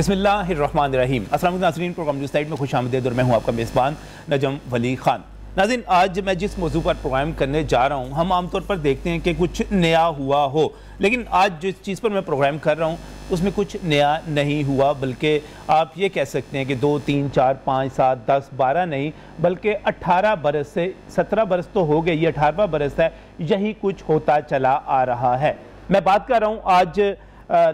बिस्मिल्लाहिर्रहमानिर्रहीम। अस्सलाम वालेकुम नाज़रीन, प्रोग्राम न्यूज़ साइट में खुशामदीद और मैं हूँ आपका मेज़बान नजम वली खान। नाज़रीन, आज मैं जिस मौजू पर प्रोग्राम करने जा रहा हूँ, हम आमतौर पर देखते हैं कि कुछ नया हुआ हो, लेकिन आज जिस चीज़ पर मैं प्रोग्राम कर रहा हूँ उसमें कुछ नया नहीं हुआ, बल्कि आप ये कह सकते हैं कि 2, 3, 4, 5, 7, 10, 12 नहीं बल्कि 18 बरस से 17 बरस तो हो गए, ये 18वां बरस है, यही कुछ होता चला आ रहा है। मैं बात कर रहा हूँ आज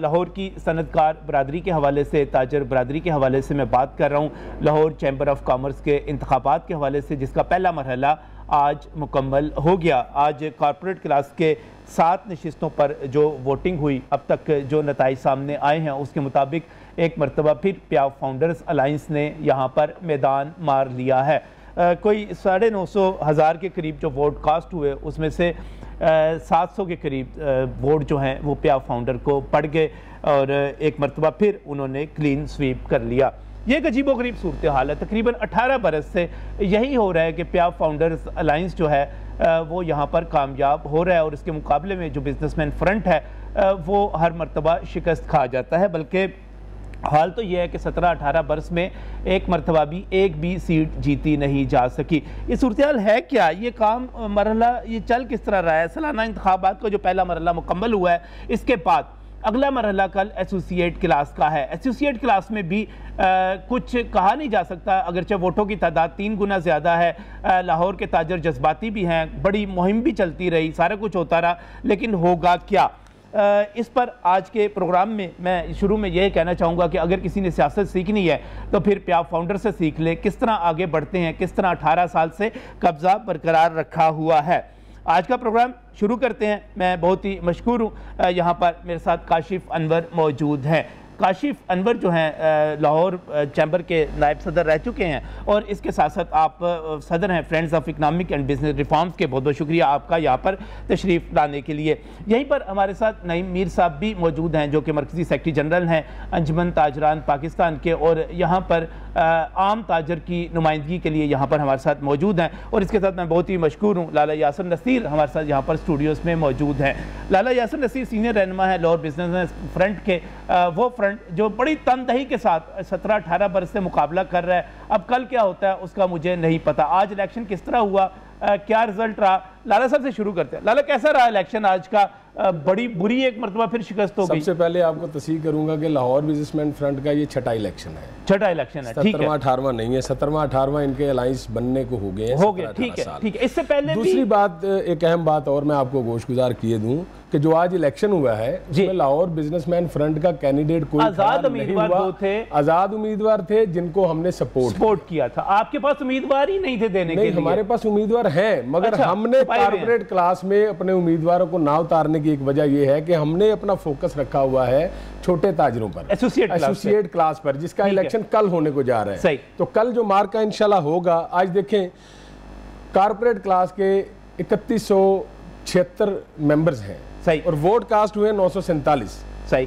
लाहौर की सनतकार बरादरी के हवाले से, ताजर बरादरी के हवाले से मैं बात कर रहा हूँ, लाहौर चैम्बर ऑफ कॉमर्स के इंतखाबात के हवाले से, जिसका पहला मरहला आज मुकम्मल हो गया। आज कॉर्पोरेट क्लास के 7 नशिस्तों पर जो वोटिंग हुई, अब तक जो नताइज सामने आए हैं उसके मुताबिक एक मरतबा फिर प्याव फाउंडर्स अलाइंस ने यहाँ पर मैदान मार लिया है। कोई 950,000 के करीब जो वोट कास्ट हुए, उसमें से 700 के करीब वोट जो हैं वो प्याव फाउंडर को पड़ गए और एक मरतबा फिर उन्होंने क्लीन स्वीप कर लिया। ये एक अजीबो गरीब सूरत हाल है। तकरीबन 18 बरस से यही हो रहा है कि प्याव फाउंडर्स अलाइंस जो है वो यहाँ पर कामयाब हो रहा है और इसके मुकाबले में जो बिजनेसमैन फ्रंट है वो हर मरतबा शिकस्त खा जाता है। बल्कि हाल तो यह है कि 17-18 बरस में एक मरतबा भी एक भी सीट जीती नहीं जा सकी। ये सूरत हाल है क्या? ये काम मरहला ये चल किस तरह रहा है? सालाना इंतखाबात का जो पहला मरहला मुकम्मल हुआ है, इसके बाद अगला मरहला कल एसोसिएट क्लास का है। एसोसिएट क्लास में भी कुछ कहा नहीं जा सकता, अगरचे वोटों की तादाद 3 गुना ज़्यादा है। लाहौर के ताजर जज्बाती भी हैं, बड़ी मुहिम भी चलती रही, सारा कुछ होता रहा, लेकिन होगा क्या? इस पर आज के प्रोग्राम में मैं शुरू में यह कहना चाहूँगा कि अगर किसी ने सियासत सीखनी है तो फिर प्याव फाउंडर से सीख ले, किस तरह आगे बढ़ते हैं, किस तरह 18 साल से कब्ज़ा बरकरार रखा हुआ है। आज का प्रोग्राम शुरू करते हैं। मैं बहुत ही मशकूर हूँ, यहाँ पर मेरे साथ काशिफ अनवर मौजूद हैं। काशिफ अनवर जो हैं लाहौर चैम्बर के नायब सदर रह चुके हैं और इसके साथ साथ आप सदर हैं friends of economic and business reforms के। बहुत बहुत शुक्रिया आपका यहाँ पर तशरीफ़ लाने के लिए। यहीं पर हमारे साथ नईम मीर साहब भी मौजूद हैं जो कि मरकज़ी सेक्रेटरी जनरल हैं अंजुमन ताजरान पाकिस्तान के, और यहाँ पर आम ताजर की नुमाइंदगी के लिए यहाँ पर हमारे साथ मौजूद हैं। और इसके साथ मैं बहुत ही मशकूर हूँ, लाला यासर नसीर हमारे साथ यहाँ पर स्टूडियोज़ में मौजूद हैं। लाला यासर नसीर सीनियर रहनुमा है लाहौर बिजनेस फ्रंट के, वो फ्रंट जो बड़ी तनदही के साथ 17-18 बरस से मुकाबला कर रहा है। अब कल क्या होता है उसका मुझे नहीं पता। आज इलेक्शन किस तरह हुआ, क्या रिजल्ट रहा? लाला साहब से शुरू करते हैं। लाला, कैसा रहा इलेक्शन आज का? बड़ी बुरी एक मरतबा फिर शिकस्त हो गई। सबसे पहले आपको तस्दीक करूंगा कि लाहौर बिजनेसमैन फ्रंट का ये छठा इलेक्शन है। छठा इलेक्शन है, ठीक है। 17वां नहीं है, 17वां इनके अलायंस बनने को हो गए, ठीक है, ठीक है। इससे पहले दूसरी बात, एक अहम बात और मैं आपको गोशगुजार किए दूं कि जो आज इलेक्शन हुआ है उसमें लाहौर बिजनेसमैन फ्रंट का कैंडिडेट कोई आजाद उम्मीदवार थे, आजाद उम्मीदवार थे जिनको हमने सपोर्ट किया था। आपके पास उम्मीदवार ही नहीं थे देने के लिए? हमारे पास उम्मीदवार हैं, मगर हमने कॉर्पोरेट क्लास में अपने उम्मीदवारों को ना उतारने की एक वजह यह है कि हमने अपना फोकस रखा हुआ है छोटे ताजरों पर, एसोसिएट क्लास पर, जिसका इलेक्शन कल होने को जा रहा है। तो कल जो मार्का इंशाल्लाह होगा, आज देखें कॉर्पोरेट क्लास के 3176 मेंबर्स हैं, सही, और वोट कास्ट हुए 947। सही।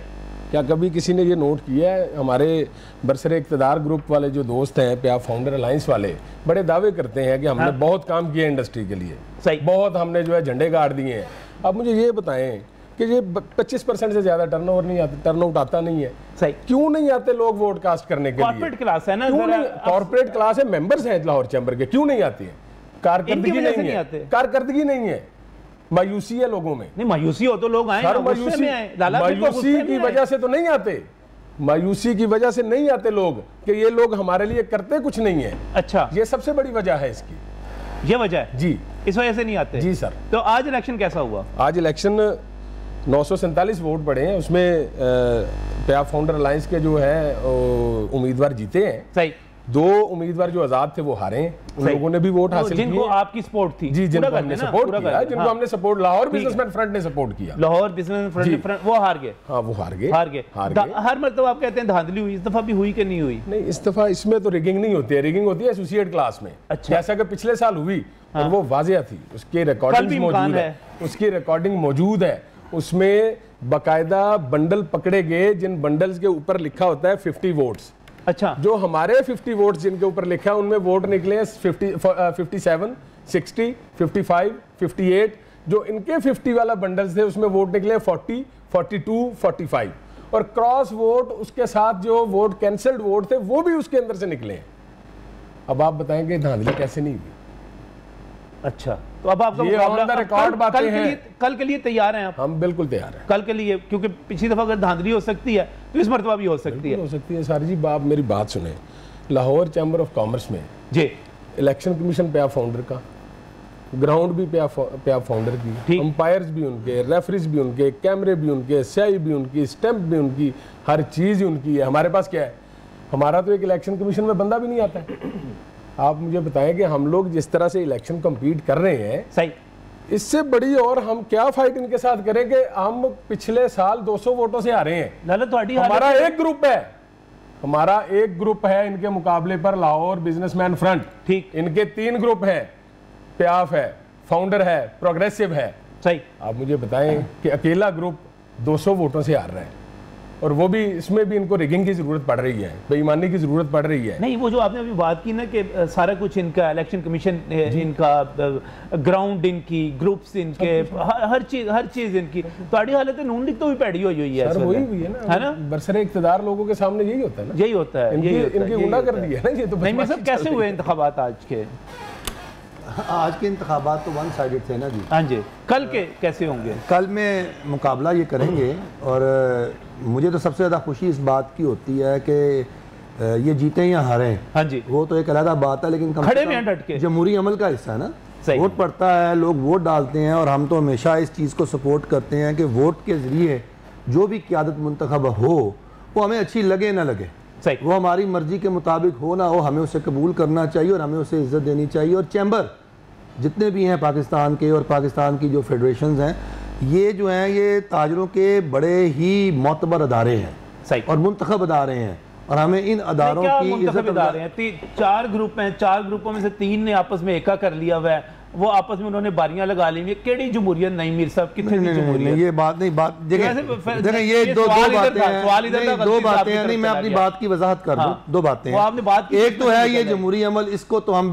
क्या कभी किसी ने ये नोट किया है? हमारे बरसरे इक़्तिदार ग्रुप वाले जो दोस्त हैं, प्याव फाउंडर अलायंस वाले, बड़े दावे करते हैं कि हमने बहुत काम किया इंडस्ट्री के लिए, सही, बहुत हमने जो है झंडे गाड़ दिए हैं। अब मुझे ये बताएं कि ये 25% से ज्यादा टर्नओवर नहीं आता, टर्नआउट आता नहीं है, सही, क्यों नहीं आते लोग वोट कास्ट करने के लिए? कॉर्पोरेट क्लास है ना, कॉर्पोरेट क्लास है, मेंबर्स हैं लाहौर चैम्बर के, क्यों नहीं आती है? कारकर्दगी नहीं है, मायूसी है लोगों में। नहीं, मायूसी हो तो लोग आए, मायूसी की वजह से तो नहीं आते, मायूसी की वजह से नहीं आते लोग कि ये लोग हमारे लिए करते कुछ नहीं है। अच्छा, ये सबसे बड़ी वजह है इसकी, ये वजह है जी, इस वजह से नहीं आते। जी सर। तो आज इलेक्शन कैसा हुआ? आज इलेक्शन 947 वोट पड़े हैं, उसमें प्याव फाउंडर अलायंस के जो है उम्मीदवार जीते हैं, सही। 2 उम्मीदवार जो आजाद थे वो हारे हैं, उन लोगों ने भी वोट हासिल किए, जिनको आपकी सपोर्ट थी। जी, जिनको हमने सपोर्ट किया, जिनको हमने सपोर्ट, लाहौर बिजनेसमैन फ्रंट ने सपोर्ट किया, लाहौर बिजनेस फ्रंट, वो हार गए। हाँ, वो हार गए। हर मतलब आप कहते हैं धांधली हुई, इस दफा भी हुई कि नहीं हुई? नहीं, इस दफा इसमें तो रिगिंग नहीं होती है, रिगिंग होती है एसोसिएट क्लास में। अच्छा। जैसा कि पिछले साल हुई और वो वाजिया थी, उसकी रिकॉर्डिंग मौजूद है, उसकी रिकॉर्डिंग मौजूद है, उसमें बाकायदा बंडल पकड़े गए, जिन बंडल्स के ऊपर लिखा होता है 50 वोट्स। अच्छा, जो हमारे 50 वोट्स जिनके ऊपर लिखा है उनमें वोट निकले 57, 60, 55, 58। जो इनके 50 वाला बंडल्स थे उसमें वोट निकले 40, 42, 45। और क्रॉस वोट उसके साथ जो वोट कैंसल्ड वोट थे वो भी उसके अंदर से निकले हैं। अब आप बताएंगे धांधली कैसे नहीं हुई? अच्छा, तो अब आपका मुकाबला रिकॉर्ड बातें हैं। कल के लिए तैयार हैं आप? हम बिल्कुल तैयार हैं कल के लिए, क्योंकि पिछली दफा अगर धांधली हो सकती है तो इस मरतबा भी हो सकती है। हो सकती है सारी जी। आप मेरी बात सुने, लाहौर चैम्बर ऑफ कॉमर्स में जी इलेक्शन कमीशन पे आप फाउंडर का, ग्राउंड भी पे आप फाउंडर की, अंपायर्स भी उनके, रेफरीज भी उनके, कैमरे भी उनके, स्याही भी उनकी, स्टैंप भी उनकी, हर चीज़ उनकी है। हमारे पास क्या है? हमारा तो एक इलेक्शन कमीशन में बंदा भी नहीं आता है। आप मुझे बताएं कि हम लोग जिस तरह से इलेक्शन कम्पीट कर रहे हैं, सही, इससे बड़ी और हम क्या फाइट इनके साथ करें कि हम पिछले साल 200 वोटों से हारे हैं। हमारा एक ग्रुप है, हमारा एक ग्रुप है इनके मुकाबले पर, लाहौर बिजनेसमैन फ्रंट। ठीक, इनके 3 ग्रुप हैं, प्याफ है, फाउंडर है, प्रोग्रेसिव है। सही। आप मुझे बताएं कि अकेला ग्रुप 200 वोटों से हार रहा है, और वो भी इसमें भी इनको रिगिंग की जरूरत पड़ रही है, बेईमानी की जरूरत पड़ रही है। नहीं, वो जो आपने अभी बात की ना कि सारा कुछ इनका इलेक्शन कमीशन, इनका ग्राउंड, इनकी ग्रुप्स, इनके हर चीज इनकी। तो आड़ी हालत है, नून लीग तो भी पैड़ी हुई है, सर वही हुई है ना, बरसरे इख्तिदार लोगों के सामने यही होता है ना, यही होता है, इनकी गुनाह कर दी है ना ये तो। नहीं सब कैसे हुए इंतखाबात आज के? आज के इंतखाबात तो वन साइडेड थे ना जी। हाँ जी, कल के कैसे होंगे? कल में मुकाबला ये करेंगे, और मुझे तो सबसे ज़्यादा खुशी इस बात की होती है कि ये जीते या हारें, हाँ जी, वो तो एक अलग बात है, लेकिन खड़े में डट के जमहूरी अमल का हिस्सा है ना। वोट पड़ता है, लोग वोट डालते हैं, और हम तो हमेशा इस चीज़ को सपोर्ट करते हैं कि वोट के ज़रिए जो भी क़यादत मुंतखब हो वो हमें अच्छी लगे ना लगे, वो हमारी मर्जी के मुताबिक हो ना हो, हमें उसे कबूल करना चाहिए और हमें उसे इज्जत देनी चाहिए। और चैम्बर जितने भी हैं पाकिस्तान के, और पाकिस्तान की जो फेडरेशंस हैं, ये जो हैं ये ताजरों के बड़े ही मोतबर अदारे हैं और मुंतखब अदारे हैं, और हमें इन अदारों की इज्जत। 4 ग्रुप हैं, 4 ग्रुपों में से 3 ने आपस में एका कर लिया हुआ है, वो आपस में उन्होंने बारियां लगा ली हैं। केड़ी जमहूरियत नहीं मीर साहब, कितनी जमहूरियत? ये बात नहीं, बात देखें ये दो बातें हैं। नहीं, मैं अपनी बात की वजाहत कर दूं। 2 बातें हैं। एक तो है ये जमहूरी अमल, इसको तो हम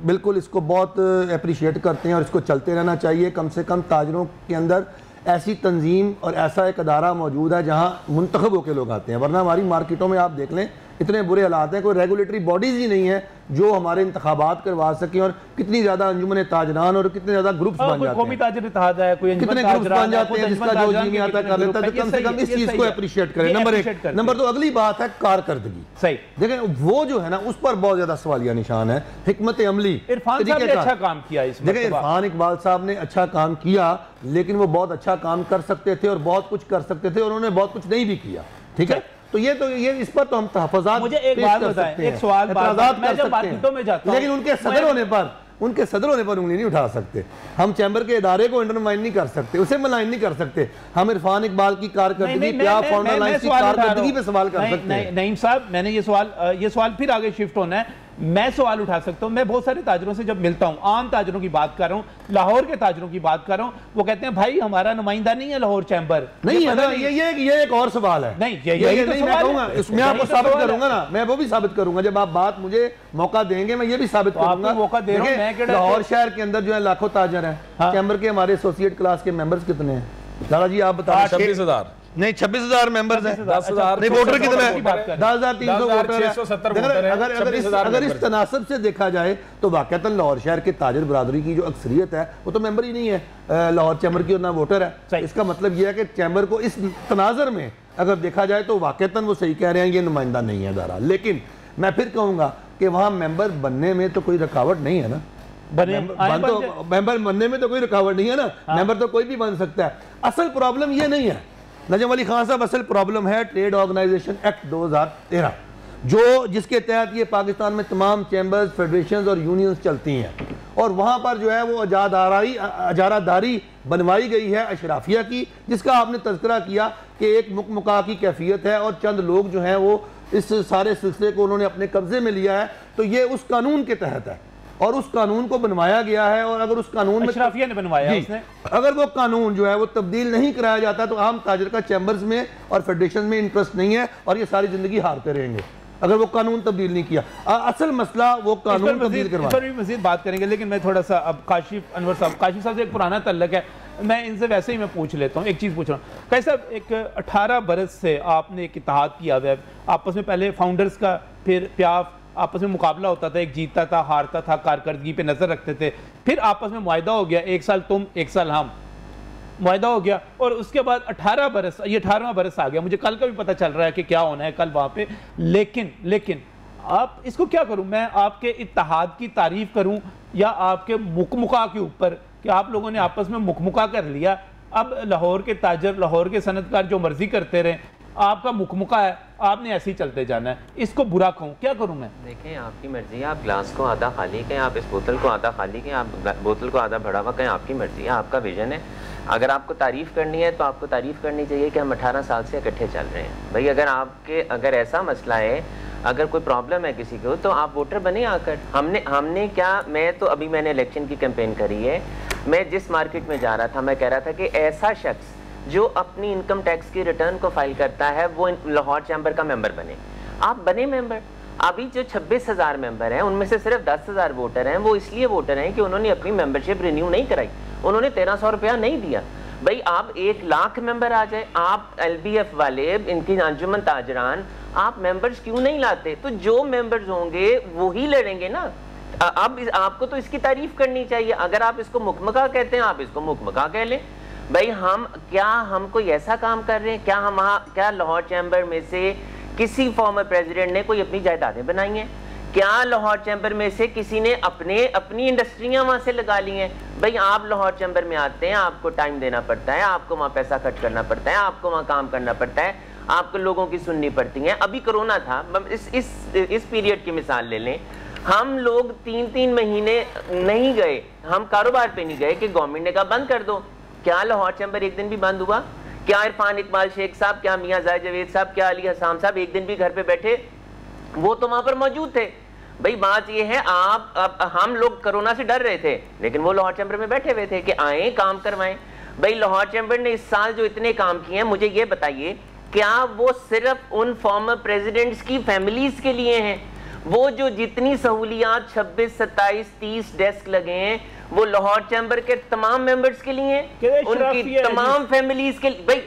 बिल्कुल इसको बहुत अप्रिशिएट करते हैं, और इसको चलते रहना चाहिए। कम से कम ताजरों के अंदर ऐसी तंजीम और ऐसा एक अदारा मौजूद है जहां मुंतखब होकर लोग आते हैं, वरना हमारी मार्केटों में आप देख लें इतने बुरे हालात हैं, कोई रेगुलेटरी बॉडीज ही नहीं है जो हमारे इंतखाबात करवा सके, और कितनी ज्यादा अंजुमन ताजरान और कितने ज्यादा ग्रुप्स बन जाते हैं, कौमी ताजर इत्तेहाद है, कोई कितने ग्रुप्स बन जाते हैं, जिसका जो जी में आता कर लेता है। तो कम से कम इस चीज को अप्रिशिएट करें, नंबर 1। नंबर 2, अगली बात है कारकर्दगी। सही, देखें वो जो है ना, उस पर बहुत ज्यादा सवालिया निशान है। हिकमत अमली, इरफान साहब ने अच्छा काम किया इसमें। देखिए इरफान इकबाल साहब ने अच्छा काम किया, लेकिन वो बहुत अच्छा काम कर सकते थे और बहुत कुछ कर सकते थे, और उन्होंने बहुत कुछ नहीं भी किया। ठीक है, तो ये इस पर तो हम तहफ़्फ़ुज़ात मुझे एक बात बताएं, एक सवाल, मैं जब मार्केटों में जाता हूं, लेकिन उनके सदर होने पर उंगली नहीं उठा सकते। हम चैम्बर के इदारे को अंडरमाइन नहीं कर सकते, उसे मलाइन नहीं कर सकते। हम इरफान इकबाल की कारकर्दगी, फाउंडर लाइन की कारकर्दगी पे सवाल कर सकते हैं। नईम साहब, मैंने ये सवाल फिर आगे शिफ्ट होना है। मैं सवाल उठा सकता हूं, मैं बहुत सारे ताजरों से जब मिलता हूं, आम ताजरों की बात कर रहा हूं, लाहौर के ताजरों की बात कर रहा हूं, वो कहते हैं भाई हमारा नुमाइंदा नहीं है लाहौर चैम्बर। नहीं है ना, ये एक और सवाल है। नहीं, मैं कहूंगा, मैं आपको साबित करूंगा ना, मैं वो भी साबित करूंगा जब आप बात मुझे मौका देंगे, मैं ये भी साबित करूंगा। मौका दे रहा हूं। लाहौर शहर के अंदर जो है लाखों ताजर हैं, चैम्बर के हमारे एसोसिएट क्लास के मेंबर्स कितने हैं दादा जी आप बताओ? 26,000 नहीं, 26,000 मेंबर्स हैं। 10,000 नहीं, वोटर कितने हैं? 10,300 वोटर हैं। अगर इस तनासब से देखा जाए तो वाकईतन लाहौर शहर के ताजर बरादरी की जो अक्सरियत है वो तो मेंबर ही नहीं है लाहौर चैम्बर की, और ना वोटर है। इसका मतलब यह है कि चैम्बर को इस तनाजर में अगर देखा जाए तो वाकईतन वो सही कह रहे हैं, ये नुमाइंदा नहीं है अदारा। लेकिन मैं फिर कहूँगा कि वहाँ मेंबर बनने में तो कोई रुकावट नहीं है ना, मेंबर बनने में तो कोई रुकावट नहीं है ना। मेंबर तो कोई भी बन सकता है। असल प्रॉब्लम ये नहीं है नजम अली खान साहब, असल प्रॉब्लम है ट्रेड ऑर्गेनाइजेशन एक्ट 2013, जिसके तहत ये पाकिस्तान में तमाम चैम्बर्स, फेडरेशंस और यूनियंस चलती हैं, और वहाँ पर जो है वो अजारादारी बनवाई गई है अशराफिया की, जिसका आपने तज़किरा किया कि एक मुकमुका की कैफियत है और चंद लोग जो हैं वो इस सारे सिलसिले को उन्होंने अपने कब्जे में लिया है। तो ये उस कानून के तहत है और उस कानून को बनवाया गया है, और अगर उस कानून में अशराफिया ने बनवाया उसने, अगर वो कानून जो है वो तब्दील नहीं कराया जाता तो आम ताजर का चैम्बर्स में और फेडरेशन में इंटरेस्ट नहीं है, और ये सारी जिंदगी हारते रहेंगे अगर वो कानून तब्दील नहीं किया। असल मसला वो कानून तब्दील करवाना। इस पर भी मज़ीद बात करेंगे, लेकिन मैं थोड़ा सा अब काशिफ अनवर साहब से एक पुराना तल्लक है। मैं इनसे वैसे ही मैं पूछ लेता हूँ, एक चीज़ पूछ रहा हूँ कैसा, एक 18 बरस से आपने एक इत्तेहाद किया हुआ है आपस में, पहले फाउंडर्स का, फिर प्याफ आपस में मुकाबला होता था, एक जीतता था हारता था, कारकर्दगी पे नज़र रखते थे, फिर आपस में मुआहदा हो गया, 1 साल तुम 1 साल हम, मुआहदा हो गया, और उसके बाद 18 बरस, ये 18वां बरस आ गया। मुझे कल का भी पता चल रहा है कि क्या होना है कल वहाँ पे, लेकिन आप इसको क्या करूं, मैं आपके इत्तेहाद की तारीफ करूं या आपके मुकमुका के ऊपर कि आप लोगों ने आपस में मुकमुका कर लिया, अब लाहौर के ताजर, लाहौर के सनतकार जो मर्जी करते रहे, आपका मुकमुका है, आपने ऐसे ही चलते जाना है, इसको बुरा कहूँ, क्या करूँ मैं? देखें, आपकी मर्जी है, आप ग्लास को आधा खाली कहें, आप इस बोतल को आधा खाली कहें, आप बोतल को आधा भरा हुआ कहें, आपकी मर्जी है, आपका विजन है। अगर आपको तारीफ़ करनी है तो आपको तारीफ़ करनी चाहिए कि हम 18 साल से इकट्ठे चल रहे हैं। भाई अगर ऐसा मसला है, अगर कोई प्रॉब्लम है किसी को, तो आप वोटर बने आकर। हमने क्या, मैं तो अभी मैंने इलेक्शन की कैंपेन करी है, मैं जिस मार्केट में जा रहा था मैं कह रहा था कि ऐसा शख्स जो अपनी इनकम टैक्स की रिटर्न को फाइल करता है वो लाहौर चैम्बर का मेंबर बने। आप बने मेंबर। अभी जो 26,000 मेंबर हैं उनमें से सिर्फ 10,000 वोटर हैं, वो इसलिए वोटर हैं कि उन्होंने अपनी मेंबरशिप रिन्यू नहीं कराई, उन्होंने 1300 रुपया नहीं दिया। भाई आप 1 लाख मेंबर आ जाए, आप LBF वाले, इनकी अंजुमन ताजरान, आप मेंबर्स क्यों नहीं लाते? तो जो मेंबर्स होंगे वो ही लड़ेंगे ना। अब आपको तो इसकी तारीफ करनी चाहिए। अगर आप इसको मुकमका कहते हैं, आप इसको मुकमका कह लें। भाई हम कोई ऐसा काम कर रहे हैं क्या लाहौर चैम्बर में से किसी फॉर्मर प्रेसिडेंट ने कोई अपनी जायदादें बनाई हैं? क्या लाहौर चैम्बर में से किसी ने अपनी इंडस्ट्रियां वहां से लगा ली हैं? भाई आप लाहौर चैम्बर में आते हैं, आपको टाइम देना पड़ता है, आपको वहां पैसा खर्च करना पड़ता है, आपको वहां काम करना पड़ता है, आपको लोगों की सुननी पड़ती है। अभी कोरोना था, इस पीरियड की मिसाल ले लें, हम लोग 3-3 महीने नहीं गए, हम कारोबार पे नहीं गए कि गवर्नमेंट ने कहा बंद कर दो। क्या लाहौर चैम्बर एक दिन भी बंद हुआ? क्या इरफान इकबाल शेख साहब, क्या मियां जाहिद जवेद साहब, क्या अली हसाम साहब एक दिन भी घर पे बैठे? वो तो वहां पर मौजूद थे। भाई बात ये है, हम लोग कोरोना से डर रहे थे, लेकिन वो लाहौर चैम्बर में बैठे हुए थे कि आए काम करवाएं। भाई लाहौर चैम्बर ने इस साल जो इतने काम किए हैं, मुझे ये बताइए, क्या वो सिर्फ उन फॉर्मर प्रेसिडेंट्स की फैमिलीज के लिए हैं? वो जो जितनी सहूलियात 26, 27, 30 डेस्क लगे हैं, वो लाहौर चैम्बर के तमाम मेंबर्स के लिए हैं, उनकी तमाम फैमिलीज के लिए, भाई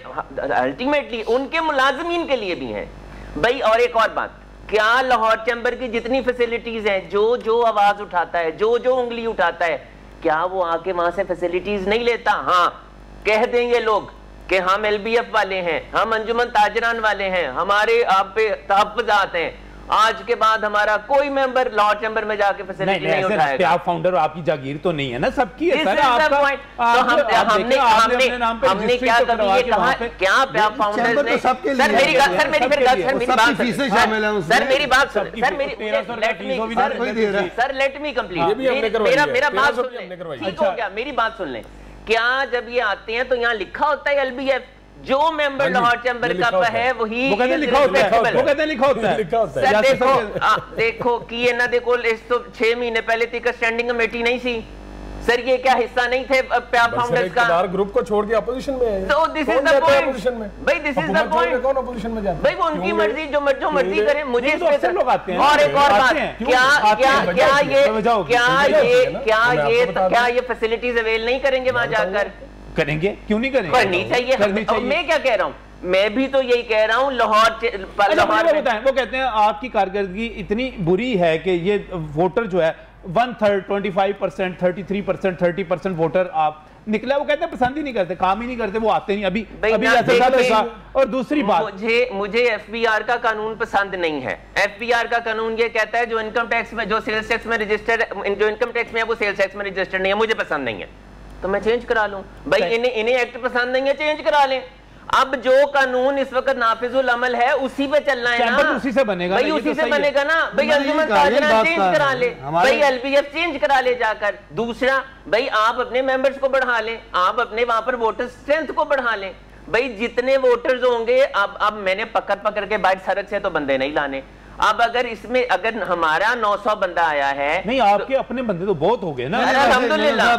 अल्टीमेटली उनके मुलाजमीन के लिए भी हैं। भाई और एक और बात, क्या लाहौर चैम्बर की जितनी फैसिलिटीज हैं, जो आवाज उठाता है, जो उंगली उठाता है, क्या वो आके वहां से फैसिलिटीज नहीं लेता? हाँ, कह देंगे लोग कि हम LBF वाले हैं, हम अंजुमन ताजरान वाले हैं, हमारे आप पे तहफ़्फ़ुज़ात हैं, आज के बाद हमारा कोई मेंबर लाहौर चैम्बर में जाके फैसिलिटी नहीं उठाएगा। आप फाउंडर, आपकी जागीर तो नहीं है ना, सबकी है सर। हमने क्या कभी ये कहा? क्या फाउंडर्स ने? सर मेरी बात सुन, लेट मी कंप्लीट, मेरा बात सुन लें, ठीक हो गया? मेरी बात सुन लें। क्या जब ये आते हैं तो यहाँ लिखा होता है LBF? जो मेंबर लाहौर चैम्बर का है वही लिखा होता है। देखो कि ये ना, देखो इस तो 6 महीने पहले तक स्टैंडिंग कमेटी नहीं थी सर, ये क्या हिस्सा नहीं थे फाउंडर्स का? ग्रुप को छोड़ के अपोजिशन में है। तो दिस इज द पॉइंट भाई, दिस इज द पॉइंट। कौन अपोजिशन में जाता है भाई? वो उनकी मर्जी, जो मर्जी करें। मुझे इस पे लोग आते हैं। और एक और बात, क्या ये फैसिलिटीज अवेल नहीं करेंगे वहां जाकर? करेंगे, क्यों नहीं करेंगे? करनी चाहिए। मैं क्या कह रहा हूँ, मैं भी तो यही कह रहा हूँ। लाहौर वो कहते हैं आपकी कारकर्दगी इतनी बुरी है कि ये वोटर जो है 1/3, 25%, 33%, 30% वोटर आप निकला। वो कहते हैं पसंद ही नहीं करते, काम ही नहीं करते, वो आते नहीं। अभी और दूसरी बात, मुझे FBR का कानून पसंद नहीं है। FBR का कानून ये कहता है जो इनकम टैक्स में, जो सेल्स टैक्स में रजिस्टर्ड, जो इनकम टैक्स में है वो सेल्स टैक्स में रजिस्टर्ड नहीं है। मुझे पसंद नहीं है तो मैं चेंज करा लूं। भाई इन्हें एक्ट पसंद नहीं है, चेंज करा लें। अब जो कानून इस वक्त नाफिजुल अमल है उसी पे चलना है ना, उसी से बनेगा भाई, उसी से बनेगा ना। भाई अंजुमन ताजरान चेंज करा ले, भाई LBF चेंज करा ले जाकर। दूसरा, भाई आप अपने मेंबर्स को बढ़ा लें, आप अपने वहां पर वोटर स्ट्रेंथ को बढ़ा लें। भाई जितने वोटर्स होंगे, अब मैंने पकड़ के बाइट सड़क से तो बंदे नहीं लाने। अब अगर हमारा 900 बंदा आया है, नहीं आपके अपने बंदे तो बहुत हो गए ना। अल्हम्दुलिल्लाह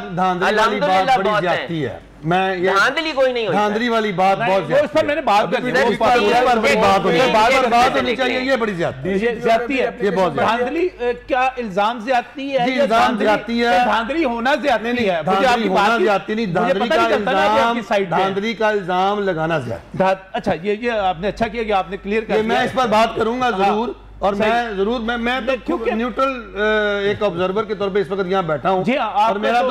बहुत है। मैं ये धांधली कोई नहीं होती, धांधली वाली बात बहुत इस पर मैंने बात कर दी, बात होनी चाहिए, ये बड़ी ज्यादती है, ये बहुत धांधली क्या इल्जाम ज्यादती है, इल्जाम ज्यादती है, धांधली होना ज्यादती है, धांधली होना ज्यादती नहीं, धांधली का इल्जाम लगाना ज्यादा। अच्छा ये आपने अच्छा किया कि आपने क्लियर कर दिया। मैं इस पर बात करूंगा जरूर, और मैं जरूर मैं तो न्यूट्रल एक ऑब्जर्वर के तौर पे इस वक्त यहाँ बैठा हूँ, और मेरा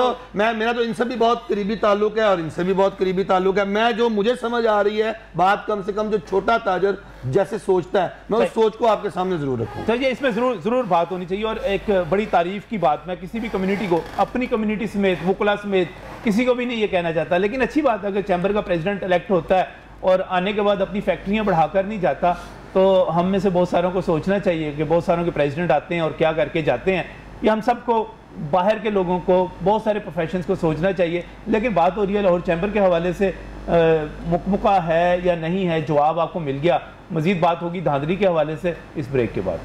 तो इनसे भी बहुत करीबी ताल्लुक है और इनसे भी बहुत करीबी ताल्लुक है। मैं जो मुझे समझ आ रही है बात, कम से कम जो छोटा ताजर जैसे सोचता है, मैं उस सोच को आपके सामने जरूर रखूँ। चलिए, इसमें जरूर बात होनी चाहिए। और एक बड़ी तारीफ की बात, मैं किसी भी कम्युनिटी को, अपनी कम्युनिटी समेत, वुकला समेत, किसी को भी नहीं ये कहना चाहता, लेकिन अच्छी बात है अगर चैम्बर का प्रेसिडेंट इलेक्ट होता है और आने के बाद अपनी फैक्ट्रियाँ बढ़ाकर नहीं जाता, तो हम में से बहुत सारों को सोचना चाहिए कि बहुत सारों के प्रेसिडेंट आते हैं और क्या करके जाते हैं। ये हम सबको, बाहर के लोगों को, बहुत सारे प्रोफेशंस को सोचना चाहिए। लेकिन बात हो रही है लाहौर चैम्बर के हवाले से, मुकमुका है या नहीं है, जवाब आपको मिल गया। मजीद बात होगी धांधली के हवाले से इस ब्रेक के बाद।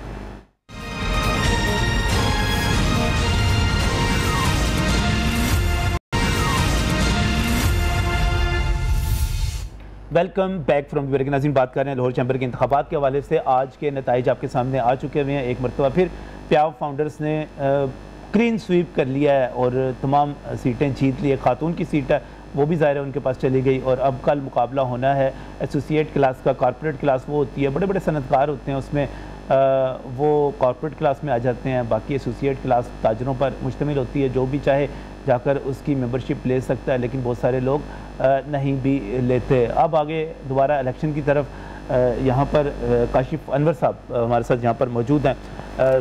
Welcome back from break. नाज़रीन, बात कर रहे हैं लाहौर चैम्बर के इंतखाबात के हवाले से। आज के नताइज आपके सामने आ चुके हुए हैं। एक मरतबा फिर प्याव फाउंडर्स ने क्लीन स्वीप कर लिया है और तमाम सीटें जीत ली है। खातून की सीट है वो भी ज़ाहिर है उनके पास चली गई, और अब कल मुकाबला होना है एसोसिएट क्लास का। कॉर्पोरेट क्लास वो होती है, बड़े बड़े सनतकार होते हैं उसमें, वो कॉर्पोरेट क्लास में आ जाते हैं। बाकी एसोसिएट क्लास ताजरों पर मुश्तमिल होती है, जो भी चाहे जाकर उसकी मेंबरशिप ले सकता है, लेकिन बहुत सारे लोग नहीं भी लेते। अब आगे दोबारा इलेक्शन की तरफ, यहाँ पर काशिफ अनवर साहब हमारे साथ यहाँ पर मौजूद हैं,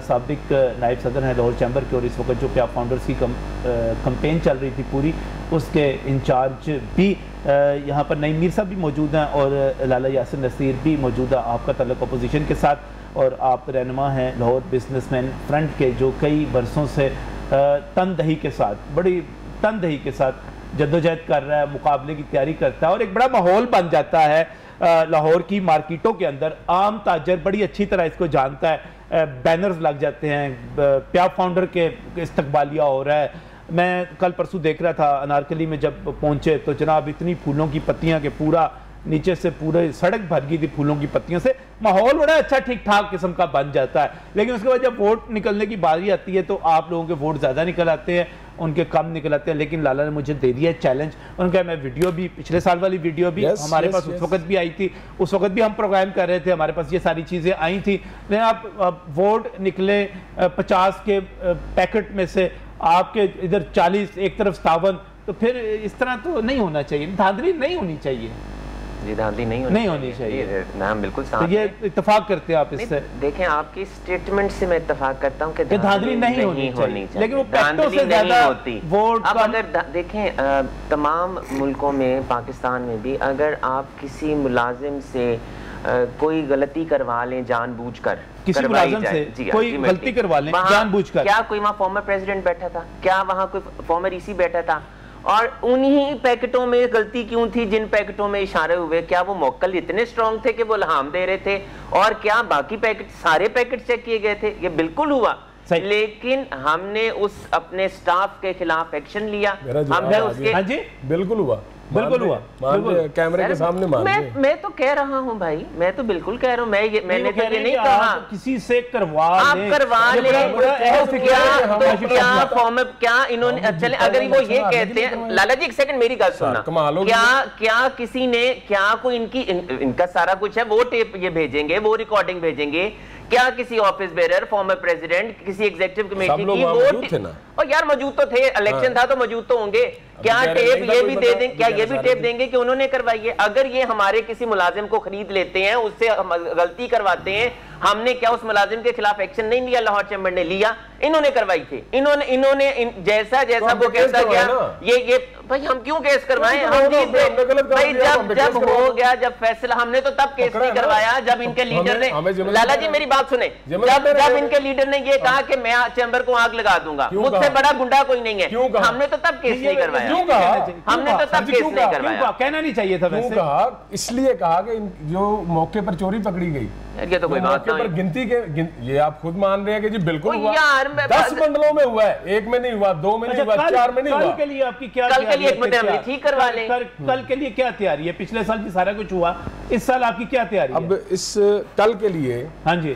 साबिक नायब सदर हैं लाहौर चैम्बर के, और इस वक्त जो प्याव फाउंडर्स की कंपेन चल रही थी पूरी, उसके इंचार्ज भी यहाँ पर नईम मीर साहब भी मौजूद हैं, और लाला यासिर नसीर भी मौजूद है। आपका तल्लुक़ अपोजिशन के साथ, और आप रहनुमा हैं लाहौर बिजनेसमैन फ्रंट के, जो कई बरसों से तनदही के साथ, बड़ी तनदही के साथ जद्दोजहद कर रहा है, मुकाबले की तैयारी करता है, और एक बड़ा माहौल बन जाता है लाहौर की मार्केटों के अंदर। आम ताजर बड़ी अच्छी तरह इसको जानता है, बैनर्स लग जाते हैं, प्याव फाउंडर के इस्तकबालिया हो रहा है। मैं कल परसों देख रहा था अनारकली में, जब पहुंचे तो जनाब इतनी फूलों की पत्तियां के पूरा नीचे से पूरे सड़क भर गई थी फूलों की पत्तियों से। माहौल बड़ा अच्छा ठीक ठाक किस्म का बन जाता है। लेकिन उसके बाद जब वोट निकलने की बारी आती है तो आप लोगों के वोट ज़्यादा निकल आते हैं, उनके कम निकल आते हैं। लेकिन लाला ने मुझे दे दिया चैलेंज, उनका मैं वीडियो भी, पिछले साल वाली वीडियो भी हमारे पास उस वक्त भी आई थी, उस वक्त भी हम प्रोग्राम कर रहे थे, हमारे पास ये सारी चीज़ें आई थी। लेकिन आप वोट निकले 50 के पैकेट में से, आपके इधर 40, एक तरफ 57, तो फिर इस तरह तो नहीं होना चाहिए, धांधली नहीं होनी चाहिए। जी, धांधली नहीं होनी चाहिए। नाम बिल्कुल साफ, तो ये इत्तेफाक करते हैं आप इससे? देखें, आपकी स्टेटमेंट से मैं इत्तेफाक करता हूं कि धांधली नहीं होनी चाहिए, लेकिन वो धांधली से ज्यादा होती। वोट अब अगर देखें तमाम मुल्कों में, पाकिस्तान में भी, अगर आप किसी मुलाजिम से कोई गलती करवा लें जानबूझकर, किसी मुलाजिम से कोई गलती करवा लें जानबूझकर, क्या कोई वहाँ फॉर्मर प्रेसिडेंट बैठा था? क्या वहाँ कोई फॉर्मर ईसी बैठा था? और उन्हीं पैकेटों में गलती क्यों थी जिन पैकेटों में इशारे हुए? क्या वो मोक्कल इतने स्ट्रांग थे कि वो लहाम दे रहे थे? और क्या बाकी पैकेट, सारे पैकेट चेक किए गए थे? ये बिल्कुल हुआ, लेकिन हमने उस अपने स्टाफ के खिलाफ एक्शन लिया। हमने उसके, हाँ जी, बिल्कुल हुआ, बिल्कुल हुआ, कैमरे के सामने मैं तो कह रहा हूं भाई, मैं तो बिल्कुल कह रहा हूं, मैंने तो ये नहीं कहा किसी से करवा ले, क्या इन्होंने, चले अगर वो ये कहते हैं, लाला जी एक सेकंड मेरी बात सुनना, क्या किसी ने, क्या कोई इनका सारा कुछ है, वो टेप ये भेजेंगे, वो रिकॉर्डिंग भेजेंगे, क्या किसी ऑफिस बेरर, फॉर्मर प्रेसिडेंट, किसी एग्जीक्यूटिव कमेटी की वोट, और यार मौजूद तो थे, इलेक्शन था तो मौजूद तो होंगे, क्या टेप ये भी दे दें, क्या ये भी टेप देंगे कि उन्होंने करवाई है? अगर ये हमारे किसी मुलाजिम को खरीद लेते हैं, उससे गलती करवाते हैं, हमने क्या उस मुलाजिम के खिलाफ एक्शन नहीं लिया? लाहौर चैम्बर ने लिया, इन्होंने करवाई थी, इन्होंने जैसा वो कहता गया, ये भाई हम क्यों केस करवाएं? हम जीत गए भाई, जब हो गया, जब फैसला, हमने तो तब केस नहीं करवाया जब इनके लीडर ने, लाला जी मेरी बात सुने, जब इनके लीडर ने ये कहा कि मैं चैम्बर को आग लगा दूंगा, मुझसे बड़ा गुंडा कोई नहीं है, हमने तो तब केस नहीं करवाया, हमने तो तब केस नहीं करवाया। कहना नहीं चाहिए था वैसे, इसलिए कहा कि जो मौके पर चोरी पकड़ी गई, ये तो कोई बात नहीं। गिनती के ये आप खुद मान रहे हैं कि जी बिल्कुल हुआ। 10 मंडलों में हुआ है, 1 में नहीं हुआ, 2 में नहीं हुआ, 4 में नहीं हुआ। कल के लिए आपकी क्या कल के लिए एक मुद्दे ठीक करवा लें। कल के लिए क्या तैयारी है? पिछले साल भी सारा कुछ हुआ, इस साल आपकी क्या तैयारी है? अब इस कल के लिए हाँ जी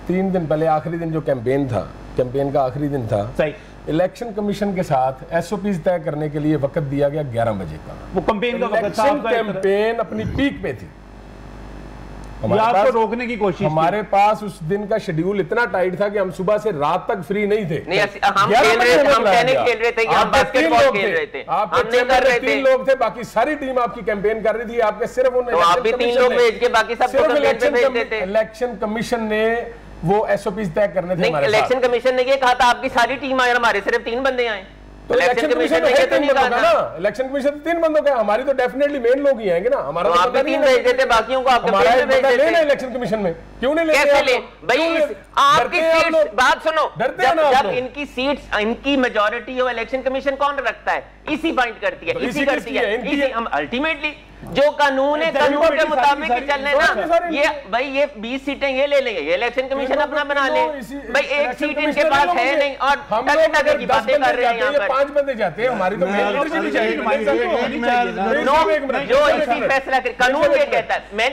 3 दिन पहले आखिरी दिन जो कैंपेन था, कैंपेन का आखिरी दिन था, सही, इलेक्शन कमीशन के साथ एसओपीज तय करने के लिए वक्त दिया गया 11 बजे का। वो कैंपेन का वक्त था, कैंपेन अपनी पीक पे थी, आपको रोकने की कोशिश। हमारे पास उस दिन का शेड्यूल इतना टाइट था कि हम सुबह से रात तक फ्री नहीं थे। हम टेनिस खेल रहे थे, हम बास्केटबॉल खेल रहे थे, आप नहीं कर रहे थे। 3 लोग थे, बाकी सारी टीम आपकी कैंपेन कर रही थी, आपके सिर्फ तो आप भी 3 लोग भेज के बाकी सब कैंपेन पे भेज देते। इलेक्शन कमीशन ने वो एसओपीज तय करने थे हमारे। इलेक्शन कमीशन ने ये कहा था आपकी सारी टीम आए, हमारे सिर्फ 3 बंदे आए। तो इलेक्शन कमीशन है 3 बंदों का ना, इलेक्शन कमीशन 3 बंदों का, हमारी तो डेफिनेटली मेन लोग ही आएंगे ना। हमारा तो आप 3 भेज देते, बाकियों को आप कैंपेन में भेज देते। इलेक्शन कमीशन में क्यों नहीं लेते? कैसे ले भाई? आपकी सीट्स, बात सुनो, जब इनकी सीट्स, इनकी मेजॉरिटी हो, इलेक्शन कमीशन कौन रखता है? इसी पॉइंट करती है, इसी करती है। हम अल्टीमेटली जो कानून है, कानून के मुताबिक चलने ना। ये भाई ये 20 सीटें ये ले लेंगे, ये इलेक्शन कमीशन अपना बना ले भाई। 1 सीट इनके पास है नहीं और टके की बातें कर रहे हैं यहाँ पर। 5 बंदे जाते हैं, हमारी तो जो इसी फैसला कर, कानून ये कहता है। मैं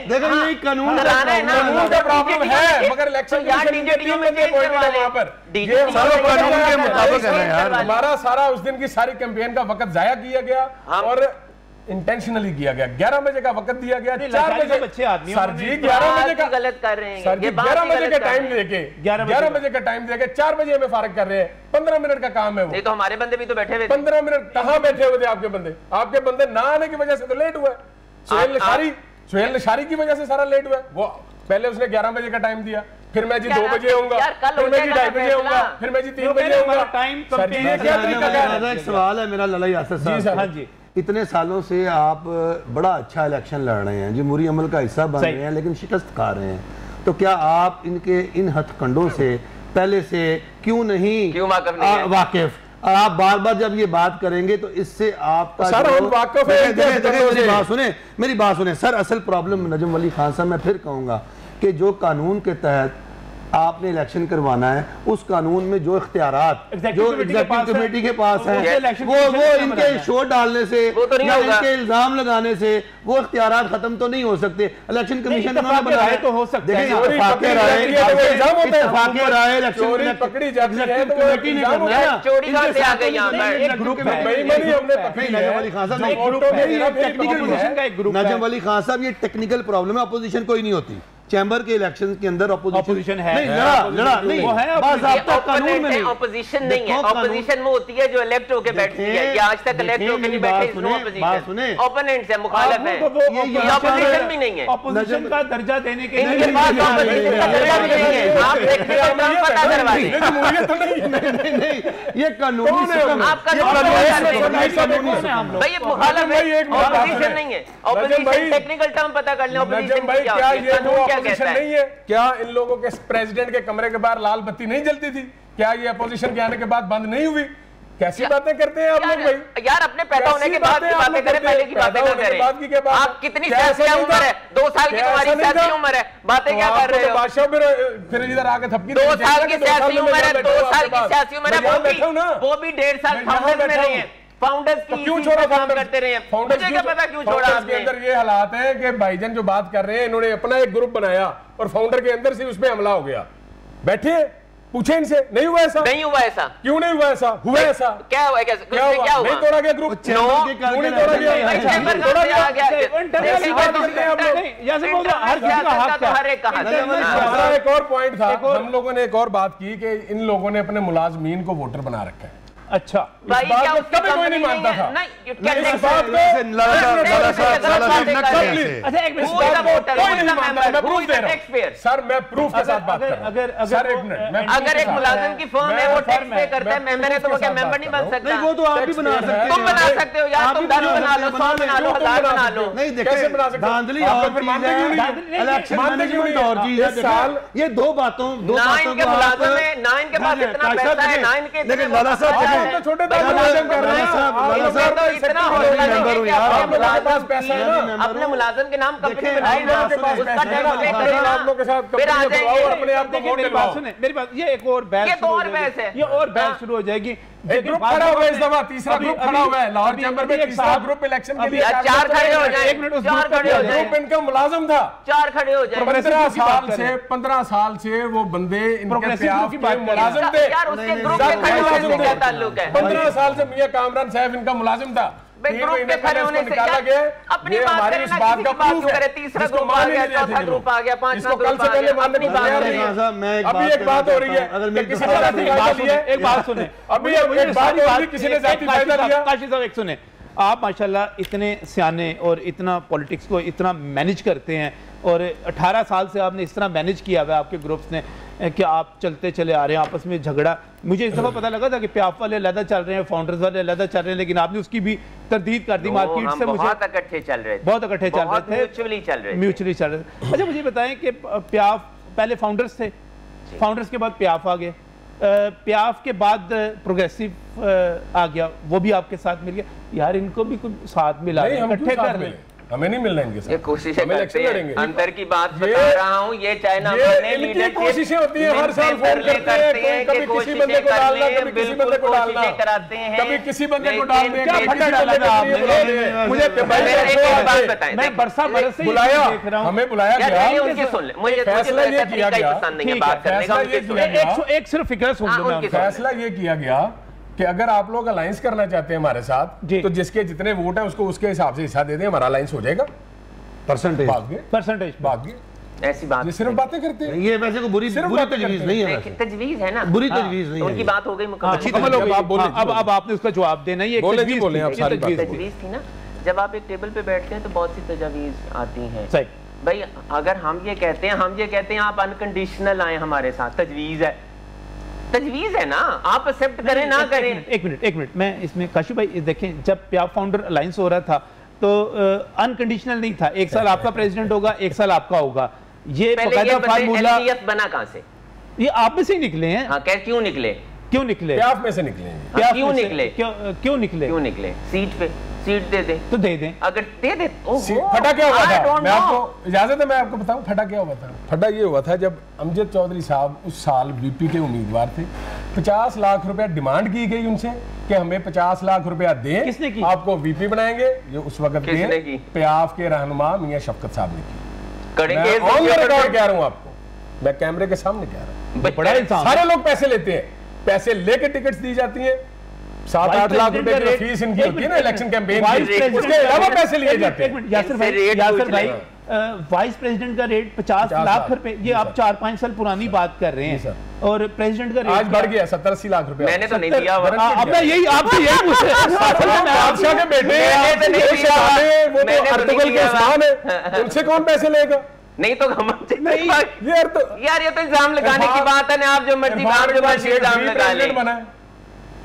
कानून कराना है ना, कानून का प्रॉब्लम है, मगर इलेक्शन डीजीटीओ में चेंज करवा ले। कानून के मुताबिक है यार। हमारा सारा उस दिन की सारी कैंपेन का वक्त जाया किया गया और इंटेंशनली किया गया। 11 बजे का वक्त दिया गया, 4 बजे बच्चे आदमी सर जी 11 बजे का गलत कर रहे हैं सर जी, 11 बजे का टाइम देके 11 बजे का टाइम देके 4 बजे हमें फारिग कर रहे हैं। 15 मिनट का काम है वो। नहीं तो हमारे बंदे भी तो बैठे हुए थे। 15 मिनट कहाँ बैठे हुए थे आपके बंदे? आपके बंदे ना आने की वजह से तो लेट हुआ। सुहेल निशारी की वजह से सारा लेट हुआ। वो पहले उसने 11 बजे का टाइम दिया, फिर मैं जी 2 बजे आऊंगा, फिर मैं जी 2:30 बजे आऊंगा, फिर मैं जी 3 बजे आऊंगा। टाइम एक सवाल है मेरा ललाई यासर साहब। हाँ जी, इतने सालों से आप बड़ा अच्छा इलेक्शन लड़ रहे हैं, जमहूरी अमल का हिस्सा बन रहे हैं, लेकिन शिकस्त खा रहे हैं, तो क्या आप इनके इन हथकंडों से पहले से क्यों नहीं वाकिफ? आप बार बार जब ये बात करेंगे तो इससे आपका मेरी बात सुने सर। असल प्रॉब्लम नजम वली खान साहब, मैं फिर कहूँगा कि जो कानून के तहत आपने इलेक्शन करवाना है, उस कानून में जो इख्तियारात जो एग्जीक्यूटिव कमेटी के पास है, वो इनके शोर डालने से या इनके इल्जाम लगाने से वो इख्तियारात खत्म तो नहीं हो सकते। इलेक्शन कमीशन ने बनाया तो हो सकते हैं, इत्तेफाक़े राय इलेक्शन पकड़ी जाती है तो कमेटी ने करना है। चोरी का से आ गई यहां पर एक ग्रुप में हमने पकड़ी है। नजम अली खान साहब एक ग्रुप में, ये टेक्निकल का एक ग्रुप है। नजम अली खान साहब ये टेक्निकल प्रॉब्लम है, अपोजिशन कोई नहीं होती। चैम्बर के इलेक्शन के अंदर अपोजिशन है, नहीं लड़ा नहीं, वो है कानून में नहीं। अपोजिशन नहीं है, अपोजिशन वो होती है जो इलेक्ट होके बैठती है, या आज तक इलेक्ट होके नहीं बैठे, इसनो अपोजिशन। ओपोनेंट्स है, मुखालिफ है, ये अपोजिशन भी नहीं है। अपोजिशन का दर्जा देने के लिए इनके पास अपोजिशन का दर्जा भी नहीं है। आप देखिए काम पता करवा दें। ये कानूनी सिस्टम, आपका भाई ये मुखालिफ है, अपोजिशन नहीं है। अपोजिशन टेक्निकल टर्म पता कर लें, अपोजिशन क्या होती है, नहीं है। क्या इन लोगों के प्रेसिडेंट के कमरे के बाहर लाल बत्ती नहीं जलती थी? क्या ये अपोजिशन के आने के बाद बंद नहीं हुई? कैसी बातें करते हैं आप लोग भाई? यार अपने पैदा होने के बाद की बातें करें, पहले की बातें ना करें। आप कितनी सियासी उम्र है? 2 साल की तुम्हारी सियासी उम्र है, बातें क्या कर रहे हो? बादशाह फिर इधर आके थपकी 2 साल की सियासी उम्र है, 2 साल की सियासी उम्र है, वो भी 1.5 साल फाउंडर्स में रहे हैं। फाउंडर्स की क्यों छोड़ा काम करते रहे हैं? मुझे क्या पता क्यों छोड़ा आपने? अंदर ये हालात है कि भाईजान जो बात कर रहे हैं, इन्होंने अपना एक ग्रुप बनाया और फाउंडर के अंदर से उस पे हमला हो गया। बैठे पूछे इनसे, नहीं हुआ ऐसा? नहीं हुआ ऐसा। क्यों नहीं हुआ ऐसा? हुआ ऐसा? क्या हुआ? क्या हुआ? नहीं तोड़ा गया ग्रुप, क्यों नहीं तोड़ा गया? एक और पॉइंट था, हम लोगों ने एक और बात की कि इन लोगों ने अपने मुलाजमीन को वोटर बना रखा है। अच्छा, भाई क्या उसका भी कोई नहीं मानता था। नहीं, इस बात को अच्छा एक मिनट सर, मैं प्रूफ के साथ बात कर रहा हूं। सर एक मिनट, अगर एक मुलाजिम की फर्म है, वो टैक्स पे करता है, मेंबर है, तो वो क्या मेंबर नहीं बन सकता? वो तो आप भी बना सकते हो। तुम बना सकते हो यार, तुम 10 बना लो, 100 बना लो, 1000 बना लो। नहीं कैसे बना सकते? धांधली और इलेक्शन मैनेजमेंट और चीज है। साल ये दो बातों के मुलाजिम है, 9 के पास इतना पैसा है, 9 के लेकिन लाला साहब तो छोटे मुलाजिम कर रहे हैं, अपने मुलाजिम के नाम कंपनी बनाई, मेरी बात, ये एक और बहस है, ये और बहस शुरू हो जाएगी। एक ग्रुप खड़ा हुआ है इस दफा, तीसरा ग्रुप खड़ा हुआ है लाहौर चैम्बर में, तीसरा ग्रुप इलेक्शन के लिए 4 खड़े हो जाए, 4 खड़े हो जाए, ग्रुप इनका मुलाजिम था, 4 खड़े हो जाए। 15 साल से वो बंदे इनके प्याफ के मुलाजिम थे यार, उसके ग्रुप के खड़े होने से क्या ताल्लुक है? 15 साल से मियां कामरान साहब इनका मुलाजिम था, 3 महीने पहले उसको निकाला गया। अपनी बात करें, बात का प्रूफ है, तीसरा ग्रुप आ गया, चौथा ग्रुप आ गया, पांचवा ग्रुप आ गया, अपनी बात करें। अभी एक बात हो रही है, अगर किसी ने जाति फायदा लिया, एक बात सुने, अभी एक बात हो रही है, किसी ने जाति फायदा लिया। काशी साहब एक सुने, आप माशाल्लाह इतने सियाने और इतना पॉलिटिक्स को इतना मैनेज करते हैं, और 18 साल से आपने इस तरह मैनेज किया हुआ है आपके ग्रुप्स ने कि आप चलते चले आ रहे हैं, आपस में झगड़ा। मुझे इस दफ़ा पता लगा था कि प्याफ वाले अलग चल रहे हैं, फाउंडर्स वाले अलग चल रहे हैं, लेकिन आपने उसकी भी तरदीद कर दी मार्केट से। मुझे बहुत इकट्ठे चल रहे थे, बहुत इकट्ठे चल रहे थे, म्यूचुअली चल रहे थे। अच्छा, मुझे बताएं कि प्याफ पहले फाउंडर्स थे, फाउंडर्स के बाद प्याफ आ गए, प्याफ के बाद प्रोग्रेसिव आ गया, वो भी आपके साथ मिल गया। यार इनको भी कुछ साथ मिला, इकट्ठे कर रहे हैं, हमें नहीं मिलना इनके साथ, ये कोशिशें करते हैं। अंतर की बात बता रहा हूँ, ये चाइना इनकी कोशिशें होती हैं, हर साल फोन करते हैं, कभी किसी बंदे को डालना, कभी किसी बंदे को डालना, कराते हैं, कभी किसी बंदे को डाल दें। मुझे मैं बरसा बरस से बुलाया, हमें बुलाया गया, फैसला ये किया गया, एक सिर्फ फिक्र सुन लो, फैसला ये किया गया कि अगर आप लोग अलायंस करना चाहते हैं हमारे साथ, तो जिसके जितने वोट हैं उसको उसके हिसाब से हिस्सा दे दें, हमारा अलायंस हो जाएगा। परसेंटेज भाग गए, ऐसी बात, ये सिर्फ बातें करते हैं। ये वैसे को बुरी तजवीज नहीं है, तजवीज है ना, बुरी तजवीज नहीं है, उनकी बात हो गई मुकम्मल हो गई। अब आपने उसका जवाब देना, ये तजवीज थी ना। जब आप एक टेबल पे बैठते हैं तो बहुत सी तजवीज आती हैं भाई। अगर हम ये कहते हैं आप अनकंडीशनल आए हमारे साथ, तजवीज है ना, आप एक्सेप्ट करें ना करें। एक मिनट, मैं इसमें काशी भाई देखें, जब प्याफ फाउंडर अलायंस हो रहा था तो अनकंडीशनल नहीं था, एक साल आपका प्रेसिडेंट होगा, एक साल आपका होगा, ये फार्मूला बना कहाँ से? ये आप में से ही निकले हैं। हाँ, क्यों निकले? प्याफ में से निकले, क्यों निकले? सीट पे सीट दे दें तो दे दें, अगर दे दे। फटा क्या हुआ था, मैं आपको इजाजत है मैं आपको बताऊं फटा क्या हुआ था। फटा ये हुआ था जब अमजद चौधरी साहब उस साल वीपी के उम्मीदवार थे, 50 लाख रुपया डिमांड की गई उनसे कि हमें 50 लाख रुपया दें, किसने की? आपको वीपी बनाएंगे। ये उस वक्त प्याफ के रहनुमा मियां शफकत साहब ने की। ऑन द रिकॉर्ड कह रहा हूं आपको, मैं कैमरे के सामने कह रहा हूं। बड़ा इंसान, सारे लोग पैसे लेते हैं, पैसे लेके टिकट्स दी जाती है, 7-8 लाख रुपए की फीस इनकी होती है ना इलेक्शन कैंपेन की, उसके अलावा पैसे लिए जाते हैं। यासिर भाई वाइस प्रेसिडेंट का रेट 50 लाख रुपए, ये आप 4-5 साल पुरानी बात कर रहे हैं, और प्रेसिडेंट का रेट आज बढ़ गया 70-80 लाख रुपए। मैंने तो नहीं दिया, अब मैं यही आपसे यही पूछ बादशाह के बेटे वो तो अर्तुगरुल के उस्मान है, उनसे कौन पैसे लेगा? नहीं तो यार ये तो इल्जाम लगाने की बात है ना, आप जो मर्जी इल्जाम लगा लें।